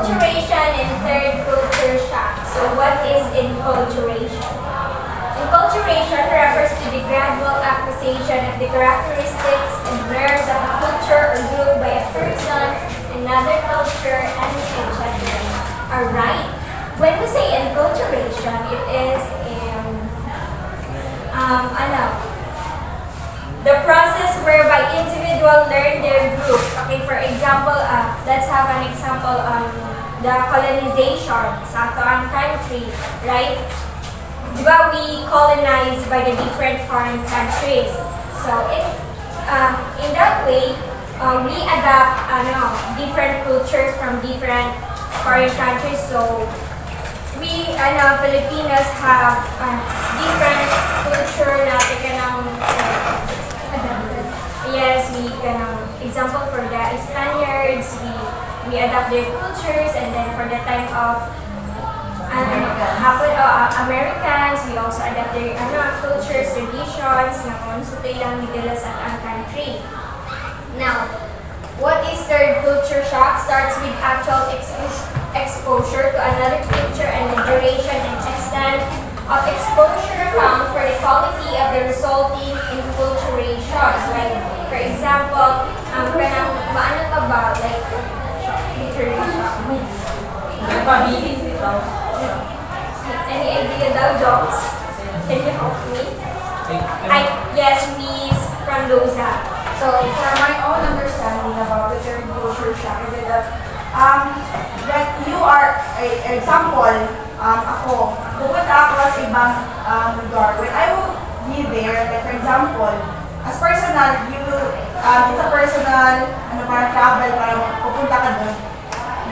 enculturation and third culture shock. So what is enculturation? Enculturation refers to the gradual acquisition of the characteristics and norms of a culture or group by a person, another culture, and etc. Alright. When we say enculturation, it is the process whereby individuals learn their groups. Okay, for example, let's have an example on the colonization sa ating country, right? Diba we colonized by the different foreign countries. So in that way, we adapt different cultures from different foreign countries. So we Filipinos have different culture na yes, we can example for the Spaniards, we adapt their cultures, and then for the time of Americans, we also adapt their cultures, traditions na kung sa ilang nila sa ang country. Now, what is third culture shock? Starts with actual exposure to another culture, and the duration and extent of exposure count for the quality of the resulting enculturation. Like, for example, kanang maano ka ba? Like, any idea daw, jokes? Can you help me? Yes, please, from Loza. So, for my own understanding about the third culture shock, is that you are, example, ako, pupunta ako sa ibang lugar. When I will be there, like for example, as personal, you will, it's a personal, parang travel, parang pupunta ka doon.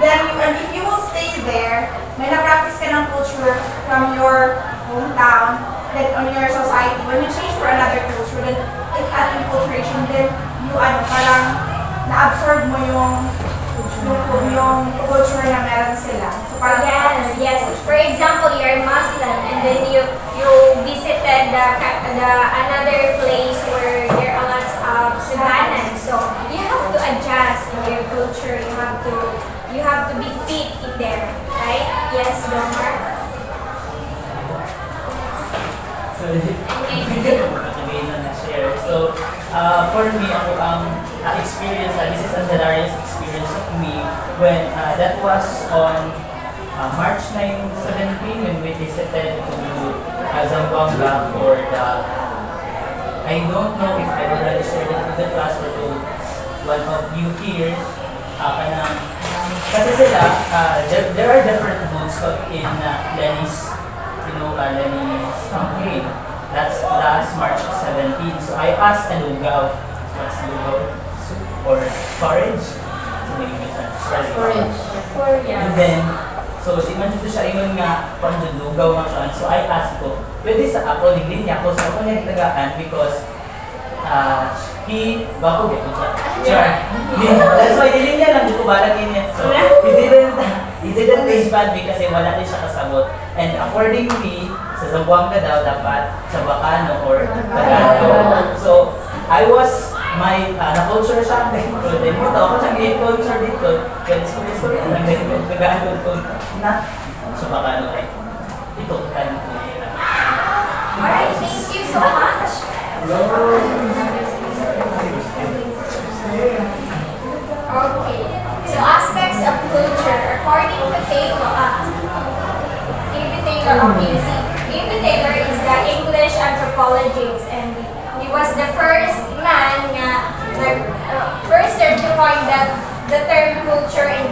Then, if you will stay there, may na-practice ka ng culture from your hometown, then on your society. When you change for another culture, then it's at enculturation, then you, parang na-absorb mo yung culture na meron sila. So, parang yes. For example, you're Muslim, and then you visited the another place where there are lots of Savannahs. So you have to adjust in your culture. You have to be fit in there, right? Yes, Domar. So, for me, ako ang experience, this is an hilarious experience of me when that was on March 9, 17 when we visited to Zamboanga for the, I don't know if I already shared it to the class or to one of you here, kasi sila, there are different booths in Lenny's, Lenny's campaign. That's last March 17. So I asked Lugaw, what's Lugaw? Or porridge? Porridge. And then, so di man dito siya ingon nga Lugaw nga siya. So I asked ko, pwede sa ako, din niya ako, sa ako niya gitagaan because he, bako dito siya. That's why din niya lang dito balagin niya. So he didn't respond kasi wala din siya kasabot. And accordingly, sa Zamboanga daw dapat sa Bacano or Tagalog. So, I was na-culture siya. Then mo to, ako siyang culture dito. Kaya gusto rin ang Tagalog ko na sa Bacano ay ito, kanin ko. Alright, thank you so much. Okay, so aspects of culture according to Taylor. David Taylor is the English anthropologist, and he was the first man to coin the term culture in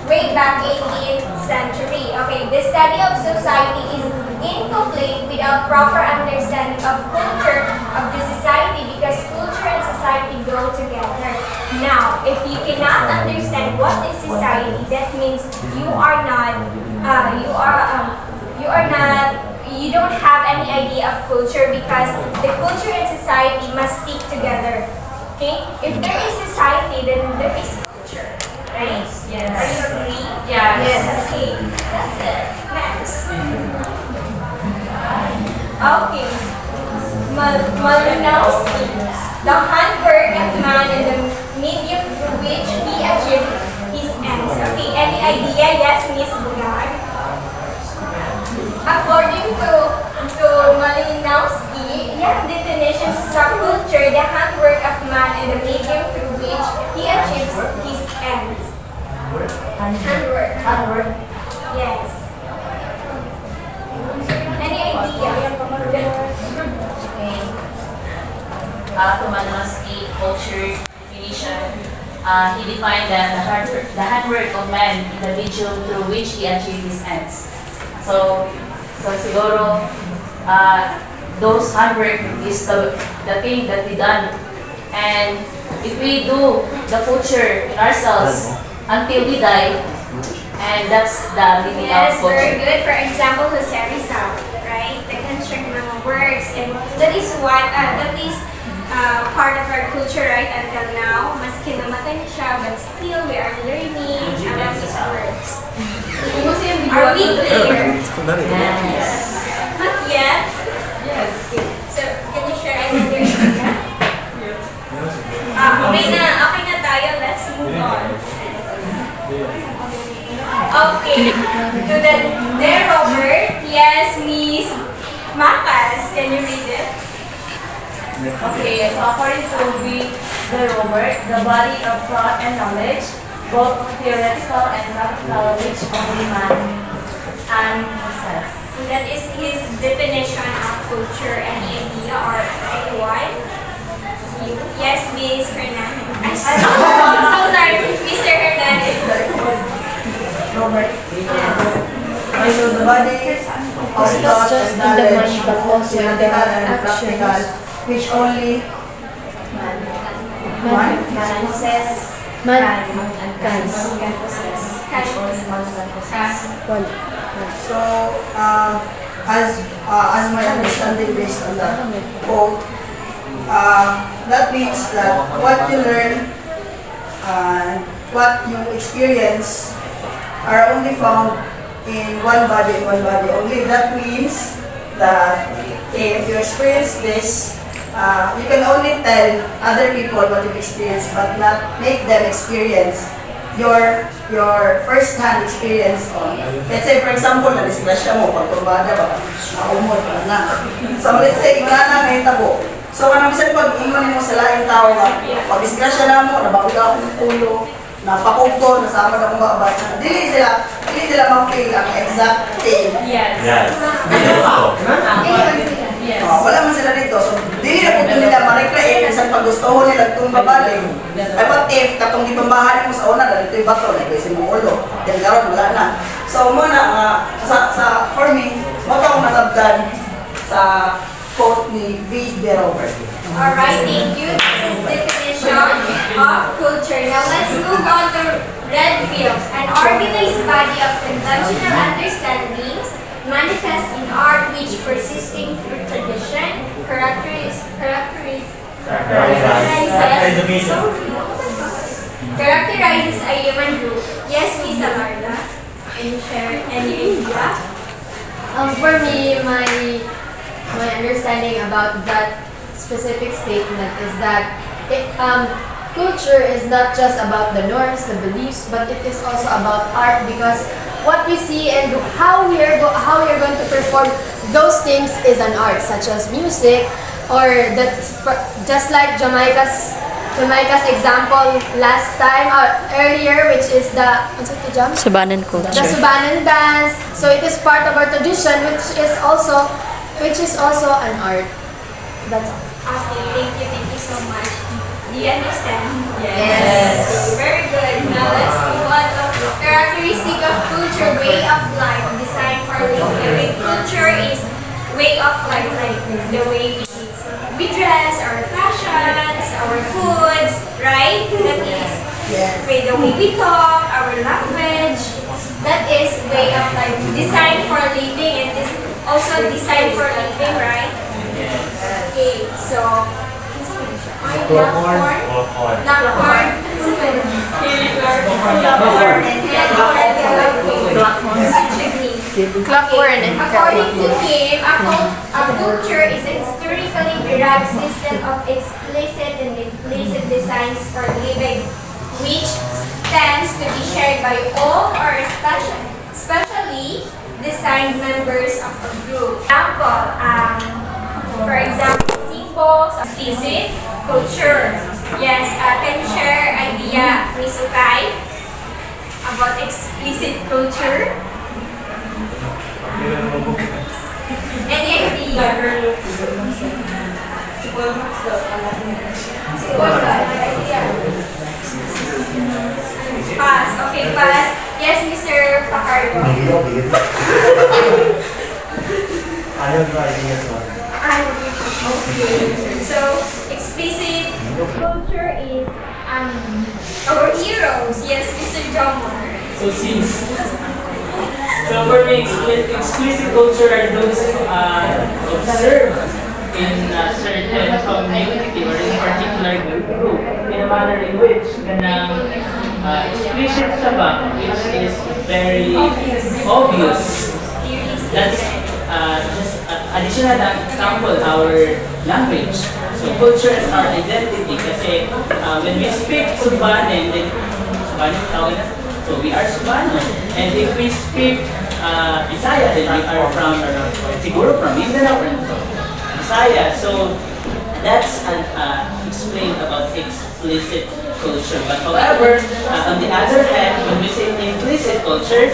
way back 18th century. Okay, the study of society is incomplete without proper understanding of culture of the society, because culture and society go together. Now, if you cannot understand what is society, that means you don't have any idea of culture, because the culture and society must stick together. Okay? If there is society, then there is culture. Right? Yes. Are you agree? Yes. Okay. That's it. Next. Okay. Malinowski. The handwork of man and the medium through which he achieved his ends. Okay, any idea? Yes, definition, he defined that the handwork of man individual through which he achieved his ends. So siguro, those handwork is the thing that we done. And if we do the culture in ourselves until we die, and that's the meaning Yes, of very culture. good. For example, Jose Rizal, right? The construct ng mga works, and that is part of our culture, right? Until now, maski namatay na siya, but still we are learning about his works. Are we clear? Yes. Not yet. Yes. So, can you share another idea? Okay na tayo. Let's move on. Okay. To the Robert. Yes, Miss Makas. Can you read it? Okay, so according to the Robert, the body of thought and knowledge, both theoretical and practical, which only man and possess. And that is his definition of culture. Any idea or anyone? You? Yes, Miss Hernandez. So sorry, Mr. Hernandez. Robert. Okay, so the body of thought and knowledge, both theoretical and practical, which only one? Man possess. Man Can possess. So, as my understanding based on that quote, that means that what you learn and what you experience are only found in one body only. That means that if you experience this, you can only tell other people what you've experienced, but not make them experience your first-hand experience on. Let's say, for example, na-disgrasya mo, pagturbada ba, maumod ka na. So, let's say, ikaw na may tabo. So, kanang bisan pag-iman mo sa laing tao, pag-disgrasya na mo, nabawag akong tulo, napakugko, nasama na akong babay. Dili sila ma-feel ang exact thing. Yes. Wala man sila dito. So, dili na po nila ma-recreate isang pag-gusto nila itong babaling. Ay, what if, katong itumbahan mo sa una, dito yung bato, nag-isin mo ulo. Then, karon wala na. So, muna, for me, wag akong nasabdan sa quote ni V. Robert. Alright, thank you. This is definition of culture. Now let's move on to Redfield. An organized body of conventional understandings manifest in art which persisting through tradition, characterizes a human group. Yes, Miss Amarla. Can you share any idea? For me, my understanding about that specific statement is that culture is not just about the norms, the beliefs, but it is also about art, because what we see and how we are going to perform those things is an art, such as music, or just like Jamaica's example last time earlier, which is the Subanan the culture. Subanan dance. So it is part of our tradition, which is also an art. That's all. Okay, thank you so much. Do you understand? Yes. Very good. Now let's move on to characteristic of culture, way of life, design for living. Culture is way of life, like the way we dress, our fashions, our foods, right? That is the way we talk, our language. That is way of life. Design for living, and this also design for living, right? Okay, so Popcorn. According to him, a culture is a historically derived system of explicit and implicit designs for living, which tends to be shared by all or especially designed members of a group. For example, symbols of explicit culture. Yes, can you share idea, Miss Ukay, about explicit culture? Any idea? Mario. So, explicit culture is our heroes. Yes, Mr. Jomar. So since so for me, explicit culture are those observed in a certain community or in a particular group in a manner in which ganang explicit siya ba, which is very obvious. That's just additional example, our language. So culture is our identity kasi when we speak Subanen, then Subanen tawag na. So we are Subano. And if we speak Bisaya, then we are from, siguro from Mindanao or Bisaya. So that's explained about explicit culture. But however, on the other hand, when we say implicit culture,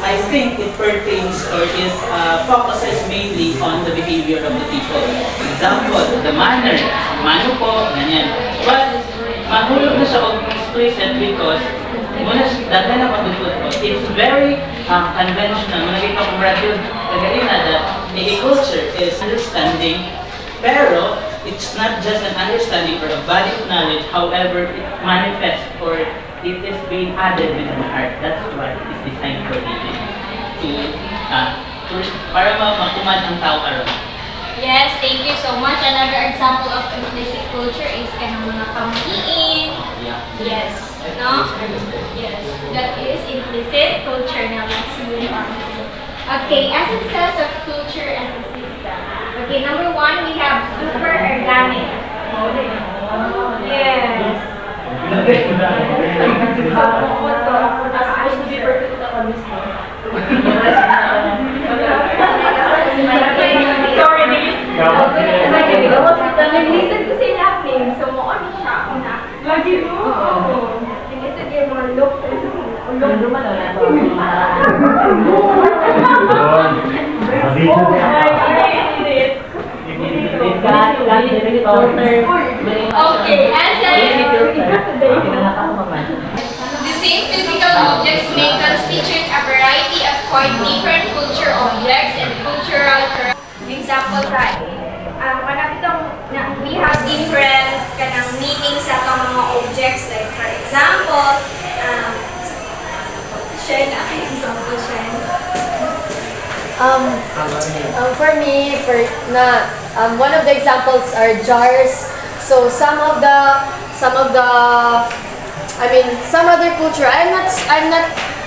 I think it pertains or it focuses mainly on the behavior of the people. Example, the manner. Mano po, ganyan. But mahulog na siya og explicit because muna dati na pagdutod ko, it's very conventional. Muna kita kong Brazil, kagalina that a culture is understanding, pero it's not just an understanding or a body of knowledge, however, it manifests or it is being added within the heart. That's why it is designed for living. Para makuman ang tao karon. Yes, thank you so much. Another example of implicit culture is kanang mga pamahiin. Yeah. Yes. No? Yes. That is implicit culture. Now let's move on. Okay, essence of culture as a system. Okay, number one, we have super organic. Yes. Sorry, nag-listen ko sila name, so mo ano siya na. Lagi mo. Nag-listen yung mga look. Look naman na. Okay, the same physical objects may constitute a variety of quite different culture objects and cultural example tayo. We have different meanings sa itong mga objects. Like for example, share na kayo example, share. For me, one of the examples are jars. So some other culture, I'm not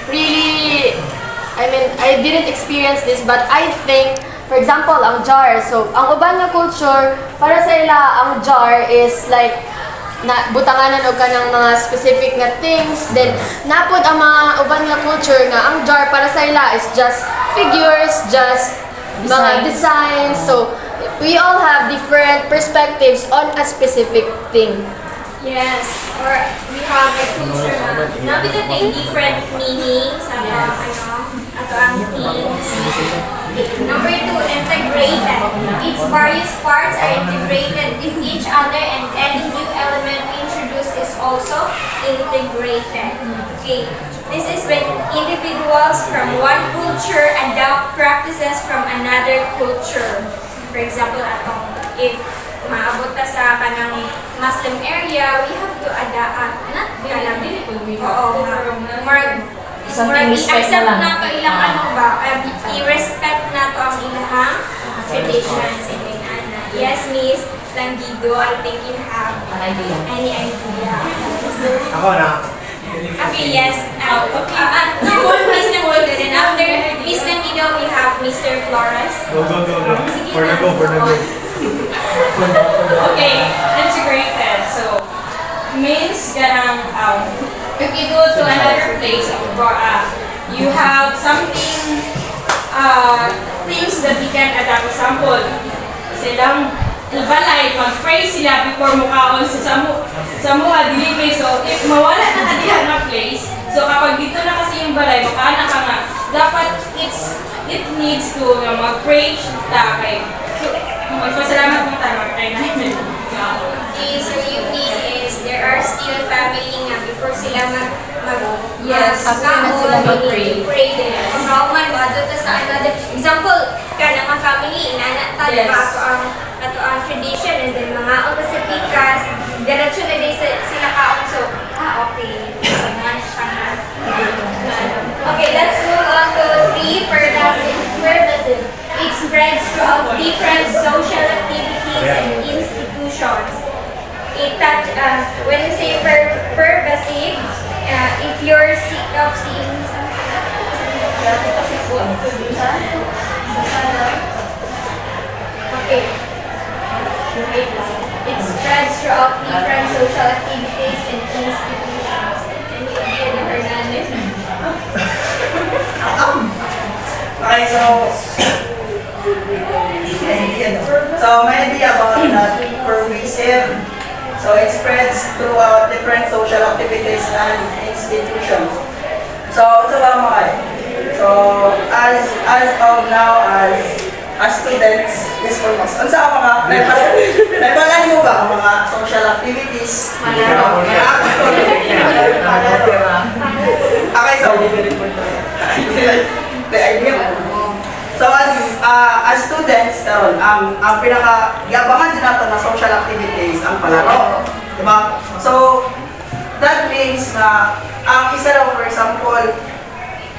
really, I didn't experience this, but I think, for example, ang jar. So ang uban nga culture, para sa ila, ang jar is like na butanganan og kanang mga specific nga things. Then napod ang mga uban nga culture nga ang jar para sa ila is just figures, just mga designs. So we all have different perspectives on a specific thing. Yes, or we have a culture na nabitin different meanings sa ato ang things. Number two, integrated. Its various parts are integrated with each other and any new element introduced is also integrated. Okay, this is when individuals from one culture adopt practices from another culture. For example, if maabot ta sa kanang Muslim area, we have to adapt. I-accept na to ilang i-respect na to ang ilang traditions and yes, Miss Landido, I think you have any idea. Ako na. Okay, yes. Miss Landido. Then after Miss Landido, we have Mr. Flores. Go. For the go. Okay, integrated. So, means if you go to another place, you have something, things that you can adapt. Example, silang balay, mag-pray sila before mukaon sa mga dili. So, if mawala na kadihan na place, so kapag dito na kasi yung balay, makaana ka nga, dapat it needs to mag-pray ta kay. So, magpasalamat mo tayo, mag-pray namin. Okay, so you mean is there are still family nga before before sila Yes, mag after na sila mag-pray. pray din. Kauman mo, ato ta sa another example, ka na mga family, inanata, Yes. diba, ato ang tradition, and then mga auto sa pikas, diretso na din sila kaon, so, okay. So, okay, let's move on to 3, pervasive. It spreads throughout different social activities and institutions. It when you say pervasive, if you're sick of seeing okay. It spreads throughout different social activities and institutions. Any Hernandez? Okay, so maybe about that pervasive. So it spreads throughout different social activities and institutions. So as of now, as students, yes for mas. Ano sa mga naipalan mo ba ang mga social activities? Okay, so as students karon ang pinaka yabangan din nato na social activities ang palaro, di ba? So that means na ang isa raw, for example,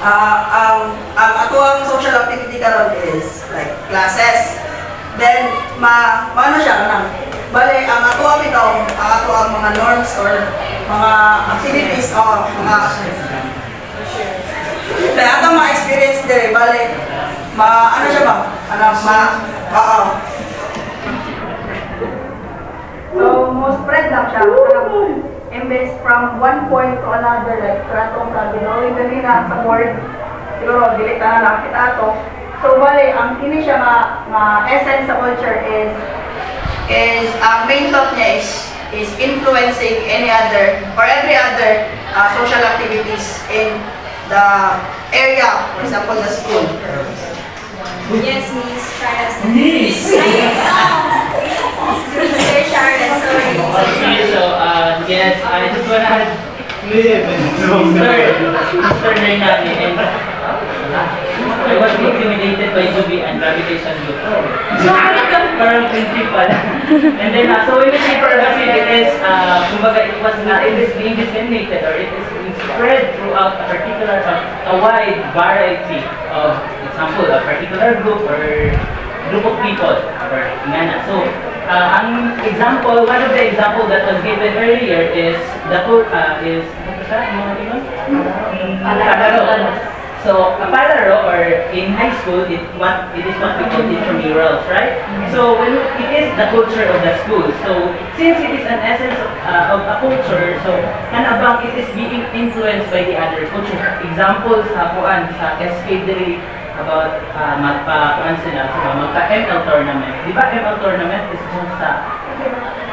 ang ato ang social activity karon is like classes. Then maano siya kanang bale ang ato ang mga norms or mga activities o mga kaya ato mga experience dire bale ano siya ba? Oo. So, mo spread lang siya. Imbes from one point to another, like tratong sabi, no? Yung ganina sa word, siguro, dilita na lang kita ito. So, bali, ang kini siya nga essence sa culture is ang main thought niya is influencing any other or every other social activities in the area, for example, the school. Yes, Miss Sharon. Sir Sharon, sorry. Okay, so, yes, I just wanna add Mr. Hernani, and I was intimidated by Juby and gravitation group. Parang principal. And then, so when we say pervasive, it is, kumbaga, it is being disseminated or it is being spread throughout a particular, a wide variety of, example, a particular group or group of people or ingana. So, ang example, one of the example that was given earlier is palaro. So, a palaro or in high school, it is what we call intramurals, right? So, when it is the culture of the school. So, since it is an essence of a culture, so kanabang it is being influenced by the other culture. Examples sa SK diri about magpa-ML tournament. Di ba ML tournament is just sa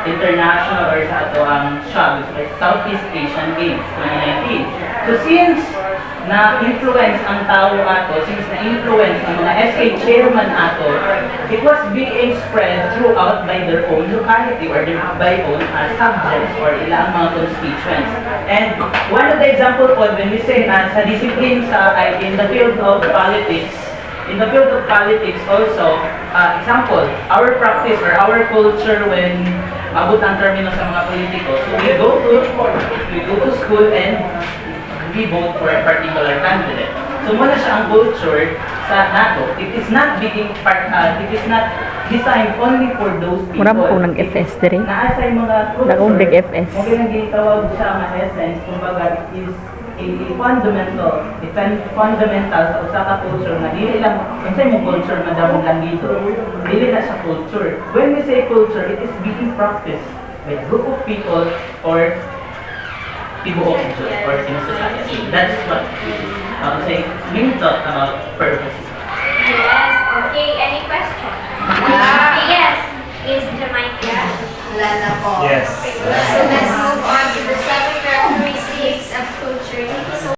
international or sa ato ang SHAG, like Southeast Asian Games 2019. So since na-influence ang tao ato, since na-influence ang mga SK chairman ato, it was being spread throughout by their own locality or by own subjects or ilang mga constituents. And one of the example po, when we say sa discipline in the field of politics, also, example, our practice or our culture when abot ang termino sa mga politiko, so we go to school and we vote for a particular candidate. So muna siya ang culture sa NATO. It is not designed only for those people. Mura po ng FS dire. Naasa yung mga culture. Nakong big FS. Kung ginagitawag siya ang essence, kumbaga it is fundamental sa usa ka culture na dili lang unsay mo culture na damong langido. Dili na siya culture. When we say culture, it is being practiced by a group of people or tibuok or in society. That's what I would say main thought about purpose. Yes, okay. Any question? Yes. Is Jamaica? Wala na po. Yes. So,